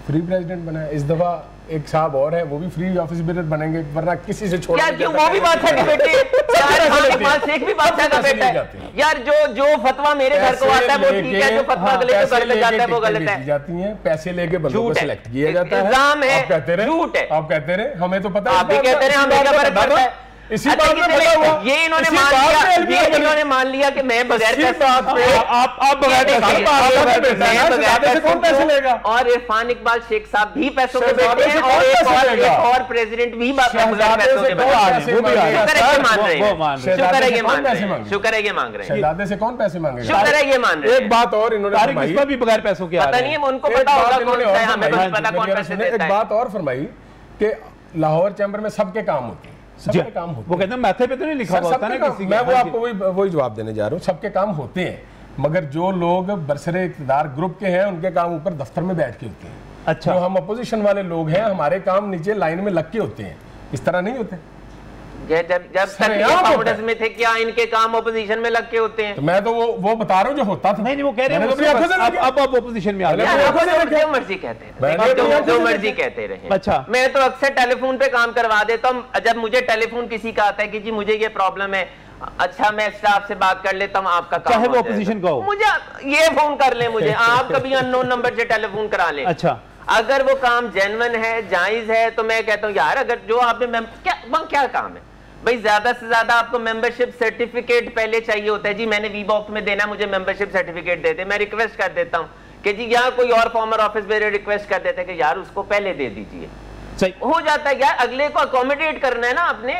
फ्री प्रेसिडेंट बना है इस दफा, एक साहब और है वो भी फ्री ऑफिस बेरर बनेंगे, वरना किसी से छोड़ यार क्यों, वो भी बादशाह के बेटे यार, एक भी बादशाह का बेटा है यार। जो फतवा मेरे घर को आता है वो ठीक है, जो फतवा अगले के घर पे जाता है वो गलत है। जाती हैं, पैसे लेके बंदों को सिलेक्ट किया जाता है, इल्जाम है, आप कहते रहे, झूठ है, आप कहते रहे, हमें तो पता है, आप भी कहते रहे, हमें क्या फर्क पड़ता है। इसी बात में बता हुआ, ये इन्होंने मान लिया कि मैं बगैर आप बगैर कौन पैसे लेगा, और इरफान इकबाल शेख साहब भी पैसों के बेटे हैं, और एक और प्रेसिडेंट भी पैसों के बेटे हैं। शुक्र है ये मांग रहे हैं, शहजादे से कौन पैसे मांगे? शुक्र है ये मान रहे हैं। एक बात और इन्होंने भी बगैर पैसों के पता नहीं है, उनको पता होगा कौन सा है, हमें पता कौन पैसे देता है। एक बात और फरमाई कि लाहौर चैम्बर में सबके काम होते हैं, सबके काम होते हैं। वो कहते हैं माथे पे तो नहीं लिखा हुआ होता ना किसी, मैं वो आपको वही जवाब देने जा रहा हूँ, सबके काम होते हैं, मगर जो लोग बरसरे इक़्तिदार ग्रुप के हैं उनके काम ऊपर दफ्तर में बैठ के होते हैं। अच्छा, जो हम अपोजिशन वाले लोग हैं हमारे काम नीचे लाइन में लग के होते हैं, इस तरह नहीं होते। जब फाउंडर्स में थे क्या इनके काम ऑपोजिशन में लग के होते हैं? तो मैं तो वो बता रहा हूँ जो होता था। नहीं वो कह रहे हैं अब ऑपोजिशन में आ गए, जो मर्जी कहते हैं, जो मर्जी कहते रहे। अच्छा, मैं तो अक्सर टेलीफोन पे काम करवा देता हूँ, जब मुझे टेलीफोन किसी का आता है कि जी मुझे ये प्रॉब्लम है, अच्छा मैं स्टाफ से बात कर लेता हूँ, आपका काम चाहे वो ऑपोजिशन का हो, मुझे ये फोन कर ले, मुझे आप कभी अननोन नंबर से टेलीफोन करा ले। अच्छा, अगर वो काम जेन्युइन है, जायज है, तो मैं कहता हूँ यार अगर जो आपने क्या काम है भाई, ज्यादा से ज्यादा आपको मेंबरशिप सर्टिफिकेट पहले चाहिए होता है। जी मैंने वीबॉक्स में देना, मुझे मेंबरशिप सर्टिफिकेट दे दे। मैं रिक्वेस्ट कर देता हूँ कि जी यहाँ कोई और फॉर्मर ऑफिस बेयर रिक्वेस्ट कर देते हैं कि यार उसको पहले दे दीजिए, सही हो जाता है यार। अगले को अकोमोडेट करना है ना आपने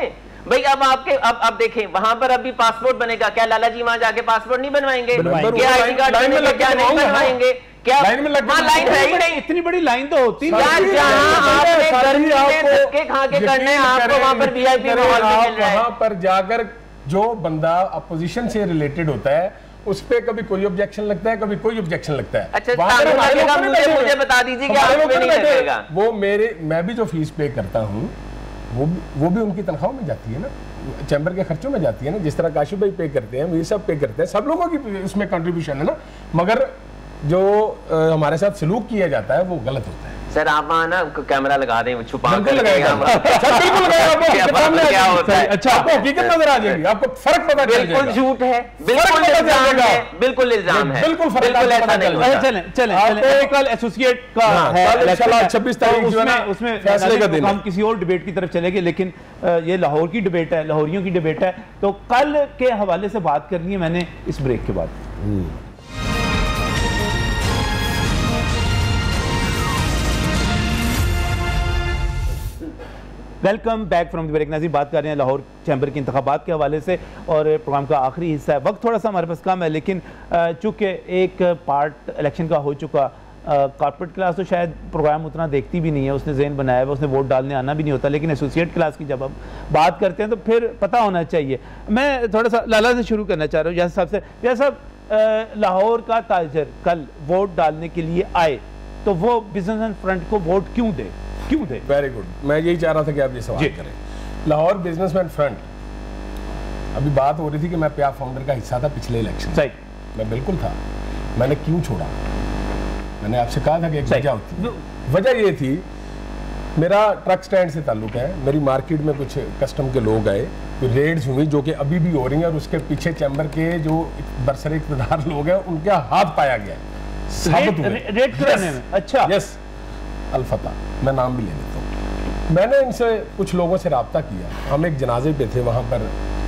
भाई। अब आपके अब देखें वहां पर अभी पासपोर्ट बनेगा, क्या लाला जी वहां जाके पासपोर्ट नहीं बनवाएंगे? क्या आईडी कार्ड बनेगा, क्या नहीं बनवाएंगे? क्या लाइन है ही नहीं? इतनी बड़ी लाइन तो होती है। आपने गर्मी में धक्के खा के करने हैं, आपको वहां पर वीआईपी माहौल मिल रहा है। वहां पर जाकर जो बंदा अपोजिशन से रिलेटेड होता है उस पे कभी कोई ऑब्जेक्शन लगता है, कभी कोई ऑब्जेक्शन लगता है। अच्छा मुझे बता दीजिए कि आप पे नहीं लगेगा। वो मैं भी जो फीस पे करता हूँ वो भी उनकी तनख्वाह में जाती है ना, चैम्बर के खर्चों में जाती है ना। जिस तरह काशिफ भाई पे करते हैं, वीर साहब पे करते हैं, सब लोगों की उसमें कंट्रीब्यूशन है ना। मगर जो हमारे साथ सलूक किया जाता है वो गलत होता है। सर आप वहाँ ना कैमरा लगा दें, छुपा कर क्या होता है। अच्छा आपको हकीकत नजर आ जाएगी, आपको फर्क पता चलेगा। बिल्कुल झूठ है, बिल्कुल इल्जाम है, बिल्कुल इल्जाम है, बिल्कुल फर्क ऐसा नहीं होता। चलें कल एसोसिएट का है 26 तारीख उसमें फैसले का दिन, हम किसी और डिबेट की तरफ चलेंगे, लेकिन ये लाहौर की डिबेट है, लाहौरियों की डिबेट है, तो कल के हवाले से बात करनी है मैंने इस ब्रेक के बाद। Welcome back from the break. नाज़रीन बात कर रहे हैं लाहौर चैम्बर के इंतखाबात के हवाले से और प्रोग्राम का आखिरी हिस्सा है। वक्त थोड़ा सा हमारे पास कम है, लेकिन चूँकि एक पार्ट इलेक्शन का हो चुका, कॉर्पोरेट क्लास तो शायद प्रोग्राम उतना देखती भी नहीं है, उसने ज़हन बनाया है, उसने वोट डालने आना भी नहीं होता, लेकिन एसोसिएट क्लास की जब हम बात करते हैं तो फिर पता होना चाहिए। मैं थोड़ा सा लाला से शुरू करना चाह रहा हूँ। जैसे साहब से, जैसा लाहौर का ताजर कल वोट डालने के लिए आए तो वो बिजनेसमैन फ्रंट को वोट क्यों दे? वेरी गुड, मैं यही चाह रहा था कि आप ये सवाल करें। लाहौर बिजनेसमैन फ्रंट, अभी बात हो रही थी कि मैं प्याफ फाउंडर का हिस्सा था पिछले इलेक्शन, सही, मैं बिल्कुल था। मैंने क्यों छोड़ा? मैंने आपसे कहा था कि एक वजह होती है। वजह ये थी, मेरा ट्रक स्टैंड से ताल्लुक है, मेरी मार्केट में कुछ कस्टम के लोग आए, तो रेड्स हुई जो कि अभी भी हो रही हैं, और उसके पीछे चैम्बर के जो बरसरे इक़्तिदार लोग हैं उनका हाथ पाया गया है। रेड कराने में? अच्छा, यस, अल-फतह, मैं नाम भी ले लेता हूँ। मैंने इनसे कुछ लोगों से रब्ता किया, हम एक जनाजे पे थे, वहाँ पर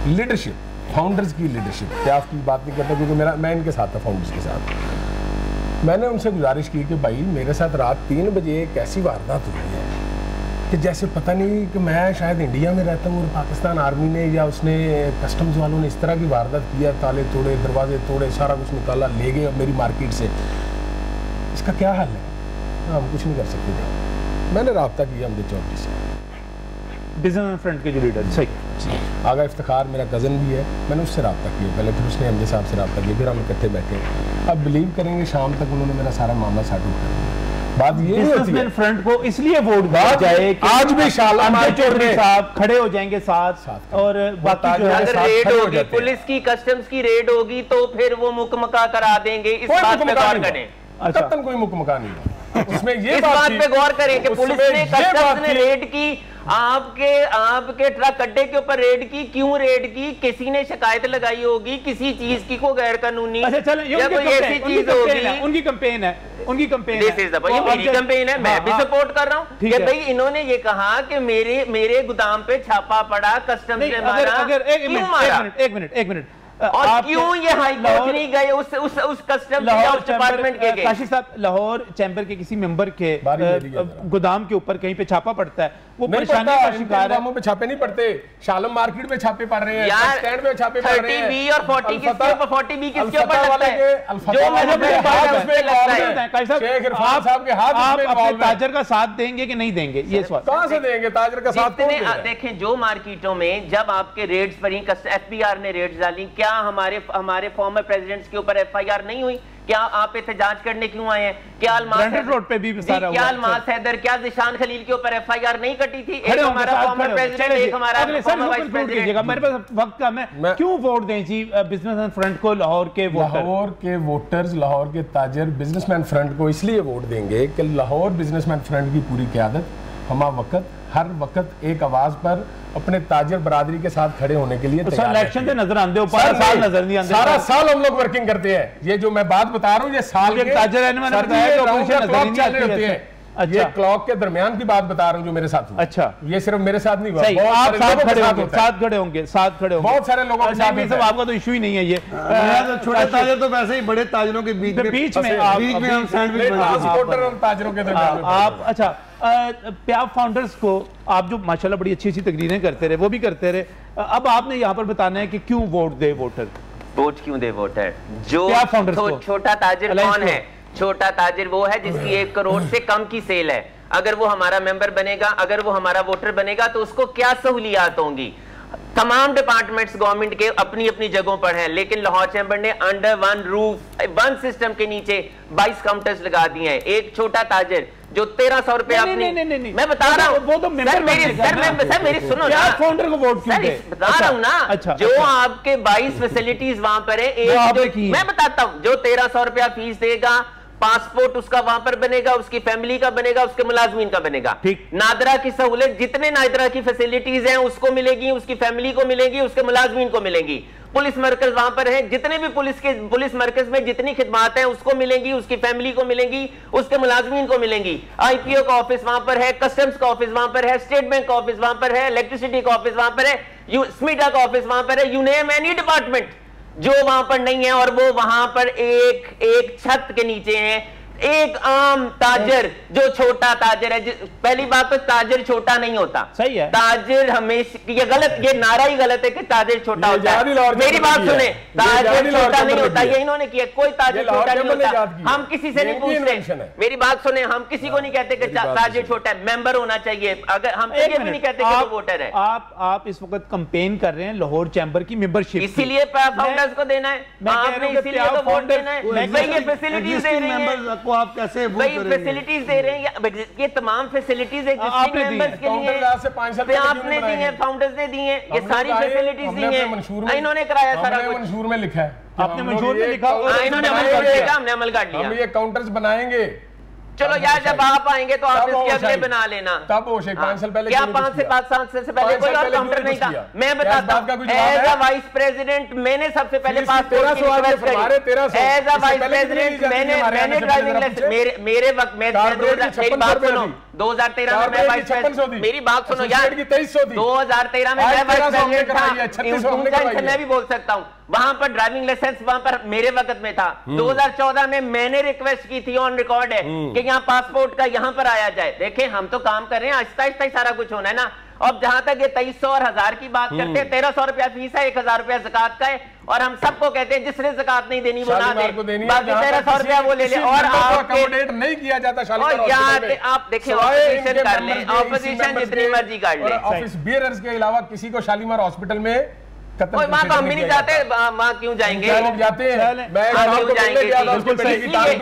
लीडरशिप, फाउंडर्स की लीडरशिप, प्याफ की बात नहीं करता क्योंकि मैं इनके साथ था, फाउंडर्स के साथ। मैंने उनसे गुजारिश की कि भाई मेरे साथ रात 3 बजे एक ऐसी वारदात हुई है कि जैसे पता नहीं कि मैं शायद इंडिया में रहता हूँ और पाकिस्तान आर्मी ने या उसने कस्टम्स वालों ने इस तरह की वारदात किया, ताले तोड़े, दरवाजे तोड़े, सारा कुछ निकाला, ले गए मेरी मार्केट से। इसका क्या हाल है? हम कुछ नहीं कर सकते थे। मैंने रब्ता किया हमदे चौधरी से, बिजनेस फ्रंट के जो लीडर, सही, आगा इफ्तिखार मेरा कज़न भी है, मैंने उससे रब्ता किया पहले, फिर उसने हमदे साहब से रब्ता किया, फिर हम इकट्ठे बैठे। अब बिलीव करेंगे शाम तक उन्होंने मेरा सारा मामला सॉर्ट आउट कर दिया। बात ये बिजनेसमैन फ्रंट को इसलिए वोट दिया जाए कि आज भी शालामार चौधरी साहब खड़े हो जाएंगे साथ, और बाकी जो अगर रेड होगी, पुलिस की कस्टम्स की रेड होगी, तो फिर वो मुकमका करा देंगे। इस बात पे गौर करें। अच्छा, कोई मुकमका नहीं है उसमें। ये इस बात पे गौर करें कि पुलिस ने, कस्टम्स ने रेड की, आपके ट्रक अड्डे के ऊपर रेड की, क्यों रेड की? किसी ने शिकायत लगाई होगी किसी चीज की, को गैर कानूनी, या कोई ऐसी चीज होगी। उनकी कैंपेन है, उनकी कैंपेन है, ये मेरी कैंपेन है, मैं भी सपोर्ट कर रहा हूँ कि भाई इन्होंने ये कहा कि मेरे गोदाम पे छापा पड़ा, कस्टम्स ने मारा, क्यों मारा? एक मिनट, और क्यों ये हाई कोर्ट नहीं गए उस कस्टम डिपार्टमेंट के गए? काशिफ साहब, लाहौर चैम्बर के किसी मेंबर के गोदाम के ऊपर कहीं पे छापा पड़ता है, वो परेशानी का शिकार है। पे छापे नहीं पड़ते, शालम मार्केट में छापे पड़ रहे हैं, स्टैंड में छापे पड़ रहे हैं। 30B और 40 किसके ऊपर, 40B किसके ऊपर लगता है? आप अपने ताजर का साथ देंगे कि नहीं देंगे? ये सवाल कहां से देंगे? ताजर का साथ देखें, जो मार्केटों में जब आपके रेड्स पर ही एफबीआर ने रेड्स डाली, क्या हमारे फॉर्मर प्रेसिडेंट्स के ऊपर एफआईआर नहीं हुई? क्या आप एहतजाज करने क्यों आए हैं? क्या अल्मास हैदर, क्या जिशान खलील के ऊपर एफआईआर नहीं कटी थी? एक हमारा फॉर्मर प्रेसिडेंट, एक हमारा फॉर्मर वाइस प्रेसिडेंट। मेरे पास वक्त कम है, क्यों वोट दें जी बिजनेसमैन फ्रंट को? लाहौर के वोटर्स, लाहौर के ताजर बिजनेसमैन फ्रंट को इसलिए वोट देंगे कि लाहौर बिजनेसमैन फ्रंट की पूरी क़यादत हमा वक्त, हर वक्त एक आवाज पर अपने ताजर बरादरी के साथ खड़े होने के लिए इलेक्शन से नजर आते हो, साल नजर नहीं आते, सारा साल हम लोग वर्किंग करते हैं। ये जो मैं बात बता रहा हूँ, ये साल के ताजर होते हैं। अच्छा। ये क्लॉक के दरमियान की बात बता रहा हूँ जो मेरे साथ हुआ। अच्छा, ये सिर्फ मेरे साथ नहीं हुआ, आप साथ खड़े होंगे, साथ खड़े होंगे बहुत सारे लोगों के साथ। सब आपका तो इशू ही नहीं है ये। छोटे ताजर तो वैसे ही बड़े ताजरों के बीच में हम सैंडविच ट्रांसपोर्टर और ताजरों के दरमियान आप। अच्छा, प्याफ फाउंडर्स को आप जो माशाल्लाह बड़ी अच्छी अच्छी तकरीरें करते रहे, वो भी करते रहे, अब आपने यहाँ पर बताना है कि क्यों वोट दे वोटर, वोट क्यों दे वोटर। जो छोटा ताजिर कौन है? छोटा ताजिर वो है जिसकी 1 करोड़ से कम की सेल है। अगर वो हमारा मेंबर बनेगा, अगर वो हमारा वोटर बनेगा तो उसको क्या सहूलियात होंगी। तमाम डिपार्टमेंट्स गवर्नमेंट के अपनी अपनी जगहों पर हैं, लेकिन लाहौर चैम्बर ने under one roof, one system के नीचे 22 काउंटर्स लगा दिए हैं। एक छोटा ताजिर जो 1300 रुपए अपनी, मैं बता रहा हूँ, वो तो सर मेरी सुनो ना, फाउंडर को वोट क्यों दे? बता रहा हूँ ना, जो आपके 22 फैसिलिटीज वहां पर है, एक मैं बताता हूँ, जो 1300 रुपया फीस देगा, पासपोर्ट उसका वहां पर बनेगा, उसकी फैमिली का बनेगा, उसके मुलाजमीन का बनेगा। नादरा की सहूलत, जितने नादरा की फैसिलिटीज हैं उसको मिलेगी, उसकी फैमिली को मिलेगी, उसके मुलाजमीन को मिलेगी। पुलिस मरकज वहां पर है, जितने भी पुलिस मरकज में जितनी खिदमात हैं उसको मिलेंगी, उसकी फैमिली को मिलेंगी, उसके मुलाजमीन को मिलेंगी। IPO का ऑफिस वहां पर है, कस्टम्स का ऑफिस वहां पर है, स्टेट बैंक का ऑफिस वहां पर है, इलेक्ट्रिसिटी का ऑफिस वहां पर है, स्मीडा का ऑफिस वहां पर है, यू नेम एनी डिपार्टमेंट जो वहां पर नहीं है, और वो वहां पर एक छत के नीचे हैं। एक आम ताजर जो छोटा ताजर है, पहली बात तो ताजर छोटा नहीं होता, सही है, ताजर हमेशा, ये गलत, ये नारा ही गलत है कि ताजर छोटा होता है। मेरी बात सुने, ताजर छोटा नहीं होता, ये इन्होंने किया, कोई ताजर छोटा नहीं होता। हम किसी से नहीं पूछते, मेरी बात सुने, हम किसी को नहीं कहते कि ताजर छोटा है, मेंबर होना चाहिए। अगर हम ये भी नहीं कहते कि वो वोटर है। आप इस वक्त कंपेन कर रहे हैं लाहौर चैम्बर की मेंबरशिप, इसीलिए फाउंडर्स को देना है, आपने इसीलिए तो वोट देना है। ये फैसिलिटीज दे रही है, आप कैसे फैसिलिटीज दे रहे हैं, ये तमाम फैसिलिटीज एग्जिस्टिंग मेंबर्स के लिए आपने दी हैं, फाउंडर्स ने दी हैं, ये सारी फैसिलिटीज दी हैं, इन्होंने कराया सारा कुछ। मंशूर में लिखा है, आपने मंशूर में लिखा, इन्होंने अमल कर दिया, हमने अमल कर लिया। हम ये काउंटर्स बनाएंगे। चलो यार, जब आप आएंगे तो आप इसके अगले बना लेना। तब हो शेख 5 साल पहले, क्या 5 से 7 साल से पहले कोई और काउंटर नहीं था? मैं बताता हूं, एज अ वाइस प्रेसिडेंट मैंने सबसे पहले पासपोर्ट की रिक्वेस्ट करी। एज अ वाइस प्रेसिडेंट मैंने ड्राइविंग लाइसेंस मेरे वक्त में 2013 में मैं वाइस प्रेसिडेंट, मेरी बात सुनो यार, 2013 में मैं वाइस प्रेसिडेंट था, मैं भी बोल सकता हूँ। वहां पर ड्राइविंग लाइसेंस वहां पर मेरे वक्त में था। 2014 में मैंने रिक्वेस्ट की थी, ऑन रिकॉर्ड है, कि यहाँ पासपोर्ट का यहाँ पर आया जाए। देखें, हम तो काम कर रहे हैं, आहिस्ता आहिस्ता ही सारा कुछ होना है ना। अब जहां तक ये 2300 और 1000 की बात करते हैं, 1300 रुपया फीस है, 1000 रुपया ज़कात का है, और हम सबको कहते हैं जिसने ज़कात नहीं देनी वो ना दे, बाकी 1300 रुपया वो ले ले। और अकोमोडेट नहीं किया जाता आप देखिए, ऑपोजिशन कर ले, ऑपोजिशन जितनी मर्जी कर ले, ऑफिस बियरर्स के अलावा किसी को शालीमार हॉस्पिटल में माँ तो हम भी नहीं जाते, माँ क्यों जाएंगे, जाते हैं,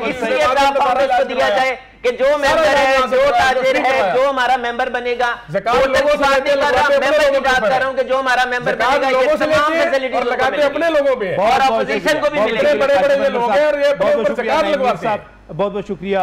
इसलिए को दिया जाए कि जो मेंबर है, जो ताजिर है, जो हमारा मेंबर बनेगा, मैं की बात कर रहा हूँ कि जो हमारा मेंबर बनेगा ये तमाम फैसिलिटी लगाते अपने लोगों पे, और अपोजिशन को भी मिलेगी। बहुत बहुत शुक्रिया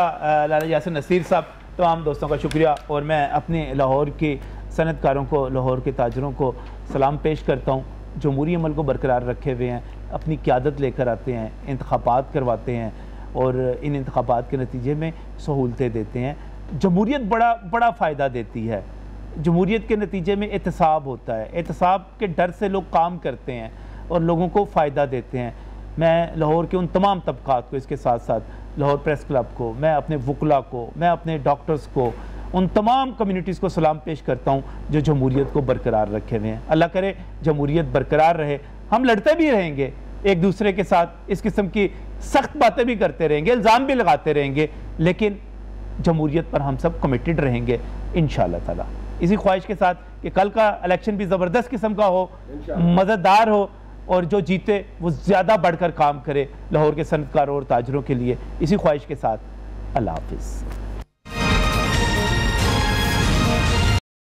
लाला यासिर नसीर साहब, तमाम दोस्तों का शुक्रिया। और मैं अपने लाहौर के सनतकारों को, लाहौर के ताजरों को सलाम पेश करता हूँ। जमहूरी अमल को बरकरार रखे हुए हैं, अपनी क़यादत लेकर आते हैं, इंतखाबात करवाते हैं और इन इंतखाबात के नतीजे में सहूलतें देते हैं। जमहूरियत बड़ा फ़ायदा देती है। जमहूरियत के नतीजे में एहतसाब होता है, एहतसाब के डर से लोग काम करते हैं और लोगों को फ़ायदा देते हैं। मैं लाहौर के उन तमाम तबक़ात को, इसके साथ साथ लाहौर प्रेस क्लब को, मैं अपने वकला को, मैं अपने डॉक्टर्स को, उन तमाम कम्युनिटीज़ को सलाम पेश करता हूँ जो जमहूरियत को बरकरार रखे हुए हैं। अल्लाह करे जमहूरियत बरकरार रहे। हम लड़ते भी रहेंगे एक दूसरे के साथ, इस किस्म की सख्त बातें भी करते रहेंगे, इल्ज़ाम भी लगाते रहेंगे, लेकिन जमहूरियत पर हम सब कमिटेड रहेंगे इंशाअल्लाह ताला। इसी ख्वाहिश के साथ कि कल का इलेक्शन भी ज़बरदस्त किस्म का हो, मज़ेदार हो, और जो जीते वो ज़्यादा बढ़कर काम करे लाहौर के सनतकारों और ताजरों के लिए। इसी ख्वाहिश के साथ अल्लाह हाफिज़।